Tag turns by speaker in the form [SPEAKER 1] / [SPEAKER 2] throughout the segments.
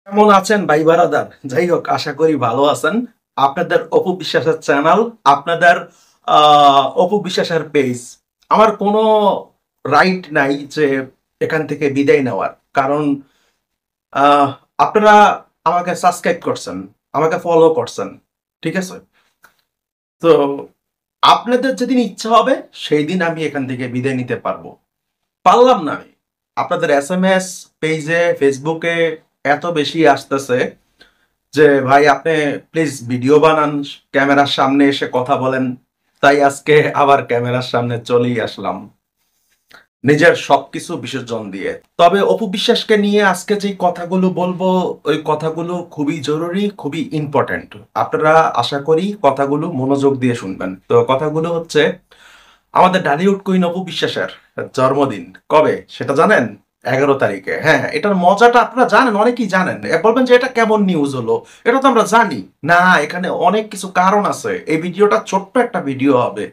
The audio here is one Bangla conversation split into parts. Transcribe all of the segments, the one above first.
[SPEAKER 1] কেমন আছেন ভাই বারাদার? যাই হোক, আশা করি ভালো আছেন। আপনাদের অপু বিশ্বাসের চ্যানেল, আপনাদের অপু বিশ্বাসের পেজ, আমার কোনো রাইট নাই যে এখান থেকে বিদায় নেওয়ার। কারণ আহ, আপনারা আমাকে সাবস্ক্রাইব করছেন, আমাকে ফলো করছেন, ঠিক আছে? তো আপনাদের যেদিন ইচ্ছা হবে সেই দিন আমি এখান থেকে বিদায় নিতে পারবো। পারলাম না আমি। আপনাদের SMS পেজে, ফেসবুকে এত বেশি আসতেছে যে ভাই আপনি প্লিজ ভিডিও বানান, ক্যামেরার সামনে এসে কথা বলেন। তাই আজকে আবার ক্যামেরার সামনে চলেই আসলাম নিজের সবকিছু বিসর্জন দিয়ে। তবে অপু বিশ্বাসকে নিয়ে আজকে যে কথাগুলো বলবো, ওই কথাগুলো খুবই জরুরি, খুবই ইম্পর্ট্যান্ট। আপনারা আশা করি কথাগুলো মনোযোগ দিয়ে শুনবেন। তো কথাগুলো হচ্ছে, আমাদের ঢালিউড কুইন অপু বিশ্বাসের জন্মদিন কবে সেটা জানেন? 11 তারিখে। হ্যাঁ, এটার মজাটা আপনারা জানেন, অনেকেই জানেন। বলবেন যে এটা কেমন নিউজ হলো, এটা তো আমরা জানি। না, এখানে অনেক কিছু কারণ আছে। এই ভিডিওটা ছোট্ট একটা ভিডিও হবে।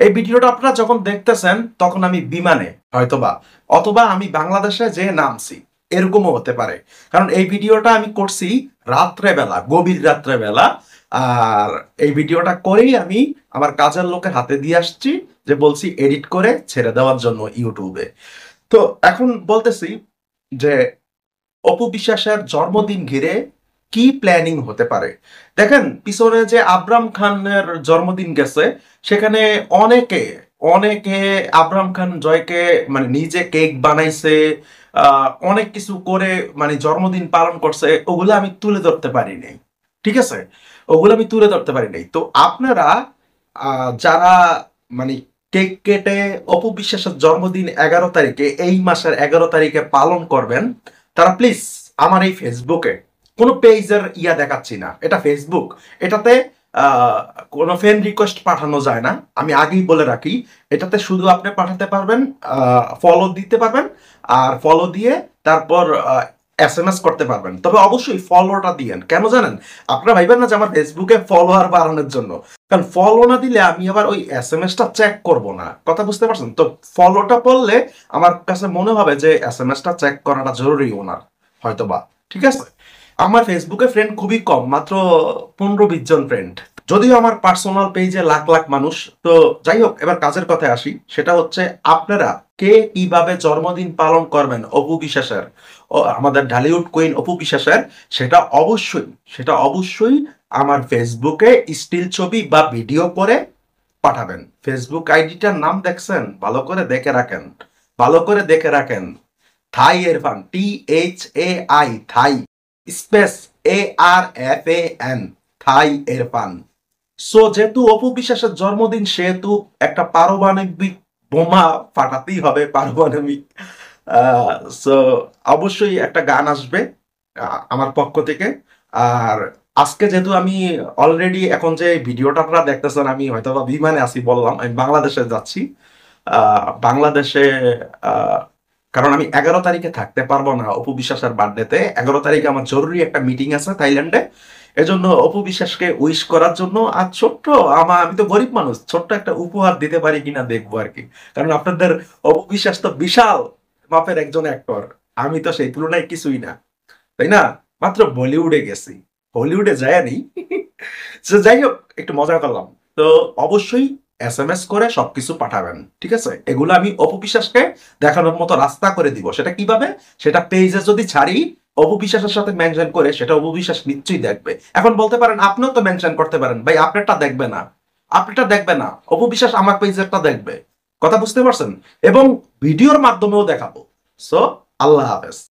[SPEAKER 1] এই ভিডিওটা আপনারা যখন দেখতেছেন তখন আমি বিমানে হয়তোবা, অথবা আমি বাংলাদেশে যে নামছি, এরকমও হতে পারে। কারণ এই ভিডিওটা আমি করছি রাত্রেবেলা, গভীর রাত্রেবেলা। আর এই ভিডিওটা করেই আমি আমার কাজের লোকের হাতে দিয়ে আসছি, যে বলছি এডিট করে ছেড়ে দেওয়ার জন্য ইউটিউবে। তো এখন বলতেছি যে অপু বিশ্বাসের জন্মদিন ঘিরে কি প্ল্যানিং হতে পারে। দেখেন, পিছনে যে আবরাম খানের জন্মদিন গেছে, সেখানে অনেকে অনেকে আবরাম খান জয়কে মানে নিজে কেক বানাইছে, অনেক কিছু করে মানে জন্মদিন পালন করছে। ওগুলো আমি তুলে ধরতে পারি নাই, ঠিক আছে? ওগুলো আমি তুলে ধরতে পারি নাই। তো আপনারা যারা মানে কেক কেটে অপু বিশ্বাসের জন্মদিন 11 তারিখে, এই মাসের 11 তারিখে পালন করবেন, তারা প্লিজ আমার এই ফেসবুকে, কোনো পেজের ইয়া দেখাচ্ছি না, এটা ফেসবুক, এটাতে আহ, কোনো ফ্রেন্ড রিকোয়েস্ট পাঠানো যায় না, আমি আগেই বলে রাখি। এটাতে শুধু আপনি পাঠাতে পারবেন, ফলো দিতে পারবেন, আর ফলো দিয়ে তারপর SMS করতে পারবেন। তবে অবশ্যই ফলোটা দিয়েন। কেন জানেন? আপনারা ভাইবেন না যে আমার ফেসবুকে ফলোয়ার বাড়ানোর জন্য। কারণ ফলো না দিলে আমি আবার ওই SMS টা চেক করব না। কথা বুঝতে পারছেন তো? ফলোটা পড়লে আমার কাছে মনে হবে যে SMS টা চেক করাটা জরুরি ওনার, হয়তোবা। ঠিক আছে? আমার ফেসবুকে ফ্রেন্ড খুবই কম, মাত্র 15-20 জন ফ্রেন্ড। যদিও আমার পার্সোনাল পেজে লাখ লাখ মানুষ। তো যাই হোক, এবার কাজের কথায় আসি। সেটা হচ্ছে, আপনারা কে কিভাবে জন্মদিন পালন করবেন অপু বিশ্বাসের, আমাদের ঢালিউড কুইন অপু বিশ্বাসের, সেটা অবশ্যই আমার ফেসবুকে স্টিল ছবি বা ভিডিও করে পাঠাবেন। ফেসবুক আইডিটার নাম দেখছেন? ভালো করে দেখে রাখেন, ভালো করে দেখে রাখেন। থাই এরফান, THAI, থাই স্পেস ARFAN, থাই এরফান। সো যেহেতু অপু বিশ্বাসের জন্মদিন, সেহেতু একটা পারমাণবিক বোমা ফাটাতেই হবে, পারমাণবিক। সো অবশ্যই একটা গান আসবে আমার পক্ষ থেকে। আর আজকে যেহেতু আমি অলরেডি, এখন যে ভিডিওটা আপনারা দেখতেছেন, আমি হয়তো বা বিমানে আছি, বললাম আমি বাংলাদেশে যাচ্ছি। বাংলাদেশে আহ, কারণ আমি 11 তারিখে থাকতে পারবো না অপু বিশ্বাসের বার্থডেতে। 11 তারিখে আমার জরুরি একটা মিটিং আছে থাইল্যান্ডে। এজন্য অপু বিশ্বাসকে উইশ করার জন্য, আর ছোট্ট আমি তো গরিব মানুষ, ছোট্ট একটা উপহার দিতে পারি কিনা দেখবো আর কি। কারণ আপনাদের অপু বিশ্বাস তো বিশাল মাপের একজন অ্যাক্টর, আমি তো সেই তুলনায় কিছুই না, তাই না? মাত্র বলিউডে গেছি, হলিউডে যায়নি। তো যাই হোক, একটু মজা করলাম। তো অবশ্যই SMS করে সবকিছু পাঠাবেন, ঠিক আছে? এগুলো আমি অপু বিশ্বাসকে দেখানোর মতো রাস্তা করে দিব। সেটা কিভাবে? সেটা পেজে যদি ছাড়ি অপু বিশ্বাসের সাথে মেনশন করে, সেটা অপু বিশ্বাস নিশ্চয়ই দেখবে। এখন বলতে পারেন, আপনিও তো মেনশন করতে পারেন, ভাই আপনারটা দেখবে না, আপনারটা দেখবে না, অপু বিশ্বাস আমার পেজেরটা দেখবে। কথা বুঝতে পারছেন? এবং ভিডিওর মাধ্যমেও দেখাবো। সো আল্লাহ হাফেজ।